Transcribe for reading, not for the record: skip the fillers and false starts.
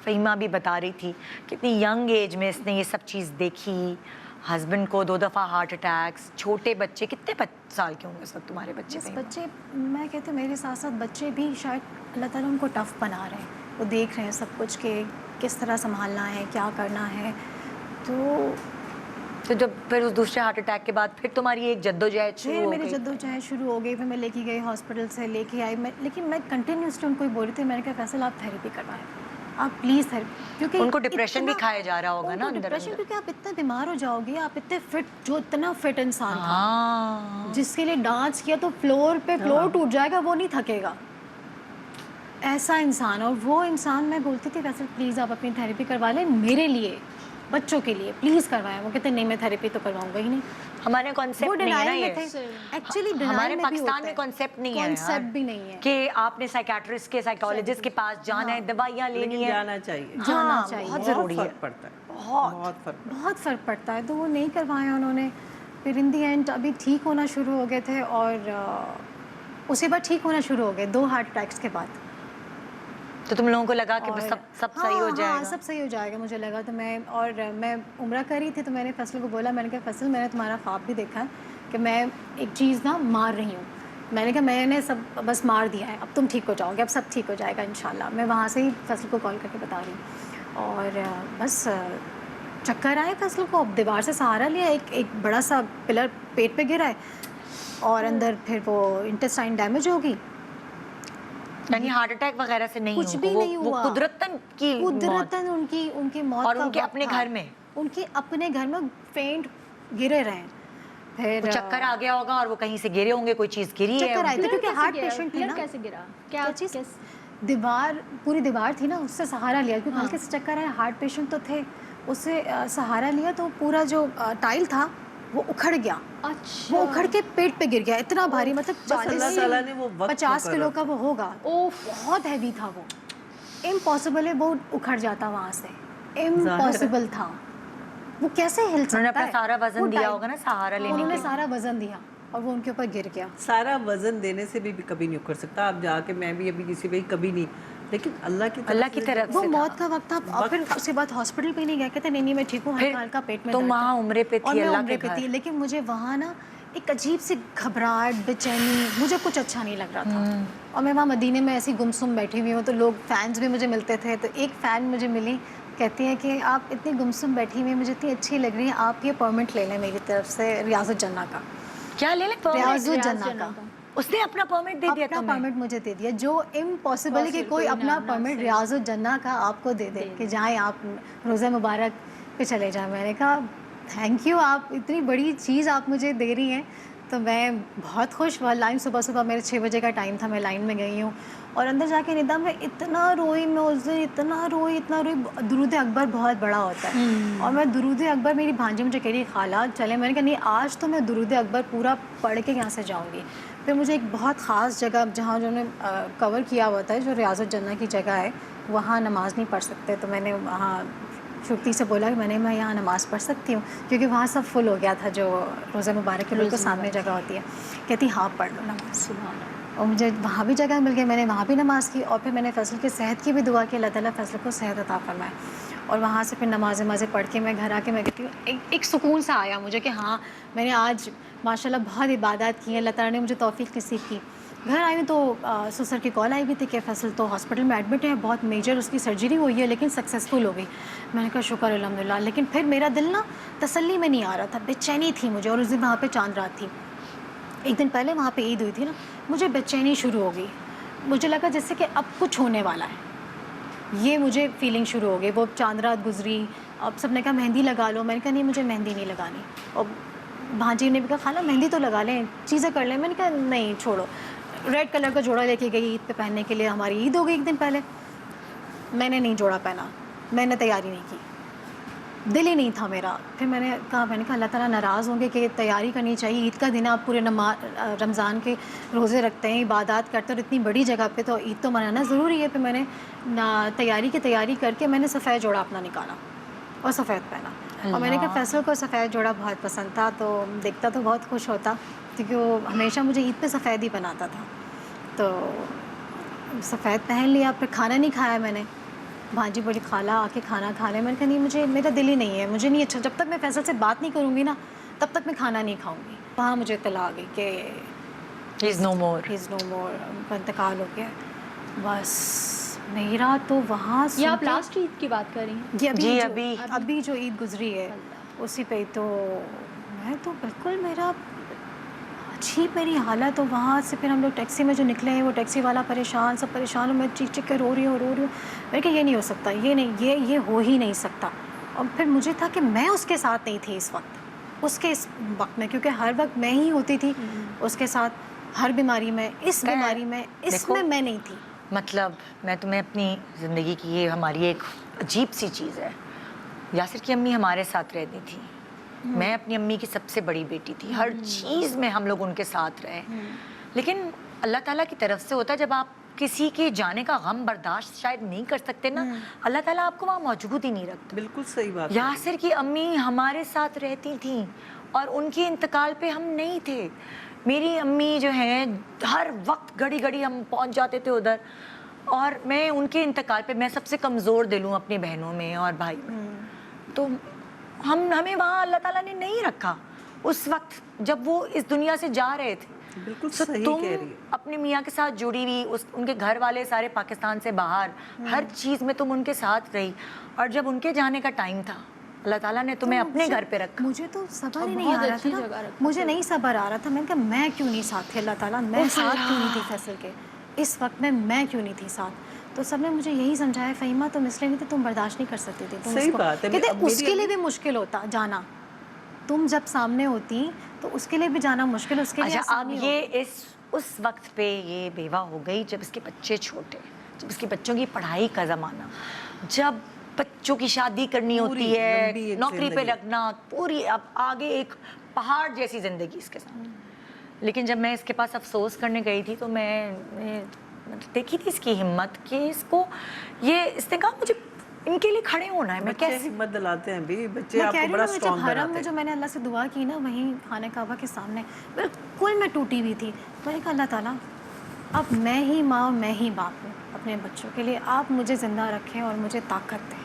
فہیمہ بھی بتا رہی تھی کہ اتنی ینگ ایج میں اس نے یہ سب چیز دیکھی، ہسبینڈ کو 2 دفعہ ہارٹ اٹیکس، چھوٹے بچے، کتنے سال کے ہوں گے اس وقت تمہارے بچے؟ بس بچے، میں کہتی ہوں میرے ساتھ ساتھ بچے بھی شاید اللہ تعالیٰ ان کو ٹف بنا رہے ہیں، وہ دیکھ رہے ہیں سب کچھ کہ کس طرح سنبھالنا ہے، کیا کرنا ہے. تو جب پھر اس دوسرے ہارٹ اٹیک کے بعد پھر تمہاری ایک جدوجہد شروع ہو گئی؟ میری جدوجہد شروع ہو گئی. پھر میں لے کے گئی ہاسپٹل سے، لے کے آئی لیکن میں کنٹینیوسلی ان کو ہی بول رہی تھی. میں نے کہا فیصل آپ تھیراپی کروائیں، آپ پلیز تھیراپی، کیونکہ ان کو ڈپریشن بھی کھایا جا رہا ہوگا نا اندر ڈپریشن، کیونکہ آپ اتنا بیمار ہو جاؤ گے. آپ اتنے فٹ، جو اتنا فٹ انسان تھا جس کے لیے ڈانس کیا تو فلور پہ فلور ٹوٹ جائے گا، وہ نہیں تھکے گا، ایسا انسان. اور وہ انسان، میں بولتی تھی فیصل پلیز آپ اپنی تھیراپی کروا لیں میرے لیے، بچوں کے لیے پلیز کروائیں. وہ کہتے نہیں میں تھیراپی تو کرواؤں گا ہی نہیں. ہمارے کانسیپٹ نہیں ہے نا یہ، ایکچولی ہمارے پاکستان میں کانسیپٹ نہیں ہے، کانسیپٹ بھی نہیں ہے کہ آپ نے سائیکیٹرسٹ کے، سائیکالوجسٹ کے پاس جانا ہے، دوائیاں لینی ہے. جانا چاہیے، جانا چاہیے، بہت ضروری ہے، فرق پڑتا ہے، بہت فرق پڑتا ہے. تو وہ نہیں کروایا انہوں نے. پھر ان دی اینڈ ابھی ٹھیک ہونا شروع ہو گئے تھے، اور اسی بار ٹھیک ہونا شروع ہو گئے 2 ہارٹ اٹیکس کے بعد. تو تم لوگوں کو لگا کہ سب صحیح ہو جائے گا؟ ہاں سب صحیح ہو جائے گا مجھے لگا. تو میں عمرہ کر رہی تھی، تو میں نے فیصل کو بولا، میں نے کہا فیصل میں نے تمہارا خواب بھی دیکھا ہے کہ میں ایک چیز نا مار رہی ہوں. میں نے کہا میں نے سب بس مار دیا ہے، اب تم ٹھیک ہو جاؤ گے، اب سب ٹھیک ہو جائے گا انشاءاللہ. میں وہاں سے ہی فیصل کو کال کر کے بتا رہی ہوں. اور بس چکر آئے فیصل کو. اب دیوار سے سہارا لیا، ایک بڑا سا پلر پیٹ پہ گرا ہے، اور اندر پھر وہ انٹسٹائن ڈیمیج ہوگی. یعنی ہارٹ اٹیک وغیرہ سے نہیں کچھ بھی نہیں ہوا، وہ قدرتاً کی موت، ان کی موت اور کا ان کے وقت اپنے تھا. گھر میں، ان کے اپنے گھر میں فینٹ گرے رہے. پھر چکر آ گیا ہوگا اور وہ کہیں سے گرے ہوں گے، کوئی چیز گری ہے. چکر آئے تھے کیونکہ ہارٹ پیشنٹ تھے نا. کیسے گرا؟ کیا چیز؟ دیوار، پوری دیوار تھی نا، اس سے سہارا لیا کیونکہ ہلکے سے چکر آئے. ہارٹ پیشنٹ تو تھے، اس سے سہارا لیا تو پورا جو ٹائل تھا وہ اکھڑ گیا. وہ اکھڑ کے پیٹ پہ گر گیا. اتنا بھاری، مطلب 40-50 کلو کا وہ ہوگا. بہت ہیوی تھا وہ. امپاسبل ہے وہ اکھڑ جاتا وہاں سے، امپاسبل تھا. وہ کیسے ہل سکتا ہے؟ انہوں نے اپنا سارا وزن دیا ہوگا نا سہارا لینے کے لیے. انہوں نے سارا وزن دیا اور وہ ان کے اوپر گر گیا. سارا وزن دینے سے بھی کبھی نہیں اکھڑ سکتا. آپ جا کے، میں بھی ابھی کسی پہ کبھی نہیں، لیکن اللہ کی طرف وہ موت کا وقت تھا. اور پھر اس کے بعد ہاسپٹل بھی نہیں گئے، کہتے نہیں میں ٹھیک ہوں، ہلکا پیٹ میں درد ہے. تم وہاں عمرے پہ تھی، اللہ کے گھر. لیکن مجھے وہاں نا ایک عجیب سی گھبراہٹ، بے چینی، مجھے کچھ اچھا نہیں لگ رہا تھا. اور میں وہاں مدینے میں ایسی گمسم بیٹھی ہوئی ہوں، تو لوگ فینس بھی مجھے ملتے تھے. تو ایک فین مجھے ملی، کہتی ہیں کہ آپ اتنی گمسم بیٹھی ہوئی، مجھے اتنی اچھی لگ رہی ہیں، آپ یہ پرمٹ لے لیں میری طرف سے ریاض الجنہ کا. کیا لے لیں؟ ریاض الجنہ کا. اس نے اپنا پرمٹ دے دیا؟ اپنا پرمٹ مجھے دے دیا، جو امپاسبل ہے کہ کوئی اپنا پرمٹ ریاض الجنہ کا آپ کو دے دے کہ جائیں آپ روزہ مبارک پہ چلے جائیں. میں نے کہا تھینک یو، آپ اتنی بڑی چیز آپ مجھے دے رہی ہیں. تو میں بہت خوش ہوا. لائن صبح میرے 6 بجے کا ٹائم تھا، میں لائن میں گئی ہوں، اور اندر جا کے ندا میں اتنا روئی. میں اس دن اتنا روئی. درود اکبر بہت بڑا ہوتا ہے، اور میں درود اکبر، میری بھانجی مجھے کہہ رہی خالہ چلے. میں نے کہا نہیں، آج تو میں درود اکبر پورا پڑھ کے یہاں سے جاؤں گی. پھر مجھے ایک بہت خاص جگہ جہاں جو نے کور کیا ہوا تھا، جو ریاض الجنہ کی جگہ ہے، وہاں نماز نہیں پڑھ سکتے. تو میں نے وہاں شرطی سے بولا کہ میں یہاں نماز پڑھ سکتی ہوں، کیونکہ وہاں سب فل ہو گیا تھا، جو روزہ مبارک کے بالکل سامنے جگہ ہوتی ہے. کہتی ہاں پڑھ لو نماز. اور مجھے وہاں بھی جگہ مل گئی، میں نے وہاں بھی نماز کی. اور پھر میں نے فیصل کی صحت کی بھی دعا کی، اللہ تعالیٰ فیصل کو صحت عطا فرمائے. اور وہاں سے پھر نمازیں پڑھ کے میں گھر آ کے میں کہتی ہوں ایک سکون سا آیا مجھے کہ ہاں میں نے آج ماشاء اللہ بہت عبادات کی ہیں، اللہ تعالیٰ نے مجھے توفیق نصیب کی. گھر آئی ہوں تو سسر کی کال آئی ہوئی تھی کہ فیصل تو ہاسپٹل میں ایڈمٹ ہے، بہت میجر اس کی سرجری ہوئی ہے لیکن سکسیزفل ہو گئی. میں نے کہا شکر الحمدللہ. لیکن پھر میرا دل نا تسلی میں نہیں آ رہا تھا، بے چینی تھی مجھے. اور اس دن وہاں پہ چاند رات تھی، ایک دن پہلے وہاں پہ عید ہوئی تھی نا. مجھے بے چینی شروع ہو گئی. مجھے لگا جیسے کہ اب کچھ ہونے والا ہے، یہ مجھے فیلنگ شروع ہو گئی. وہ چاند رات گزری، اب سب نے کہا مہندی لگا لو. میں نے کہا نہیں مجھے مہندی نہیں لگانی. اور بھانجی نے بھی کہا خالہ مہندی تو لگا لیں، چیزیں کر لیں. میں نے کہا نہیں چھوڑو. ریڈ کلر کا جوڑا لے کے گئی عید پہ پہننے کے لیے. ہماری عید ہو گئی ایک دن پہلے، میں نے نہیں جوڑا پہنا، میں نے تیاری نہیں کی، دل ہی نہیں تھا میرا. پھر میں نے کہا اللہ تعالیٰ ناراض ہوں گے کہ تیاری کرنی چاہیے. عید کا دن آپ پورے رمضان کے روزے رکھتے ہیں، عبادات کرتے ہیں، اور اتنی بڑی جگہ پہ تو عید تو منانا ضروری ہے. پھر میں نے تیاری کر کے میں نے سفید جوڑا اپنا نکالا اور سفید پہنا. اور میں نے کہا فیصل کو سفید جوڑا بہت پسند تھا، تو دیکھتا تو بہت خوش ہوتا، کیونکہ وہ ہمیشہ مجھے عید پہ سفید ہی بناتا تھا. تو سفید پہن لیا. پھر کھانا نہیں کھایا میں نے. بھانجی بڑی خالہ آ کے کھانا کھا لیں. میں نے کہا نہیں, مجھے میرا دل ہی نہیں ہے, مجھے نہیں اچھا, جب تک میں فیصل سے بات نہیں کروں گی نا تب تک میں کھانا نہیں کھاؤں گی. وہاں مجھے اطلاع آ گئی کہ ہی از نو مور, ان کا انتقال ہو گیا. بس میرا تو وہاں یہ آپ لاسٹ عید کی بات کر رہی ہیں؟ جی ابھی جو عید گزری ہے اسی پہ. تو میں تو بالکل میرا عجیب میری حالت. تو وہاں سے پھر ہم لوگ ٹیکسی میں جو نکلے ہیں, وہ ٹیکسی والا پریشان, سب پریشان ہوں, میں چیخ چیخ کے رو رہی ہوں. میں کہ یہ نہیں ہو سکتا, یہ نہیں, یہ ہو ہی نہیں سکتا. اور پھر مجھے تھا کہ میں اس کے ساتھ نہیں تھی اس وقت میں, کیونکہ ہر وقت میں ہی ہوتی تھی اس کے ساتھ, ہر بیماری میں, اس بیماری میں, اس میں نہیں تھی. مطلب میں تمہیں اپنی زندگی کی, یہ ہماری ایک عجیب سی چیز ہے. یاسر کی امی ہمارے ساتھ رہتی تھی, میں اپنی امی کی سب سے بڑی بیٹی تھی, ہر چیز میں ہم لوگ ان کے ساتھ رہے. لیکن اللہ تعالیٰ کی طرف سے ہوتا ہے, جب آپ کسی کے جانے کا غم برداشت شاید نہیں کر سکتے نا, اللہ تعالیٰ آپ کو وہاں موجود ہی نہیں رکھتا. بالکل صحیح بات. یاسر کی امی ہمارے ساتھ رہتی تھیں اور ان کے انتقال پہ ہم نہیں تھے. میری امی جو ہیں ہر وقت گھڑی گھڑی ہم پہنچ جاتے تھے ادھر, اور میں ان کے انتقال پہ, میں سب سے کمزور دل ہوں اپنی بہنوں میں اور بھائی میں, تو ہمیں وہاں اللہ تعالیٰ نے نہیں رکھا اس وقت جب وہ اس دنیا سے جا رہے تھے. بالکل صحیح کہہ رہی ہے. اپنے میاں کے ساتھ جڑی ہوئی, ان کے گھر والے سارے پاکستان سے باہر, ہر چیز میں تم ان کے ساتھ رہی, اور جب ان کے جانے کا ٹائم تھا اللہ تعالیٰ نے تمہیں اپنے گھر پہ رکھا. مجھے تو صبر ہی نہیں آ رہا تھا, مجھے نہیں صبر آ رہا تھا. میں نے کہا میں کیوں نہیں ساتھ تھی اللہ تعالیٰ, میں ساتھ کیوں نہیں تھی فیصل کے اس وقت میں کیوں نہیں تھی ساتھ. تو سب نے مجھے یہی سمجھایا, فہیمہ تم اس لیے نہیں تھی, تم برداشت نہیں کر سکتی تھی. صحیح بات ہے. کہتے اس کے لیے بھی مشکل ہوتا جانا, تم جب سامنے ہوتی تو اس کے لیے بھی جانا مشکل, اس کے لیے اب یہ اس وقت پہ یہ بیوہ ہو گئی جب اس کے بچے چھوٹے, جب اس کے بچوں کی پڑھائی کا زمانہ, جب بچوں کی شادی کرنی ہوتی ہے, نوکری پہ لگنا, پوری اب آگے ایک پہاڑ جیسی زندگی اس کے ساتھ. لیکن جب میں اس کے پاس افسوس کرنے گئی تھی تو میں دیکھی تھی اس کی ہمت, کہ اس نے کہا مجھے ان کے لیے کھڑے ہونا ہے. میں کیسے ہمت دلاتے ہیں بھی بچے, آپ کو بڑا اسٹرانگ بناتے ہیں. حرم میں جو میں نے اللہ سے دعا کی نا, وہیں خانہ کعبہ کے سامنے بالکل میں ٹوٹی ہوئی تھی. میں نے کہا اللہ تعالیٰ اب میں ہی ماں اور میں ہی باپ ہوں اپنے بچوں کے لیے, آپ مجھے زندہ رکھیں اور مجھے طاقت دیں.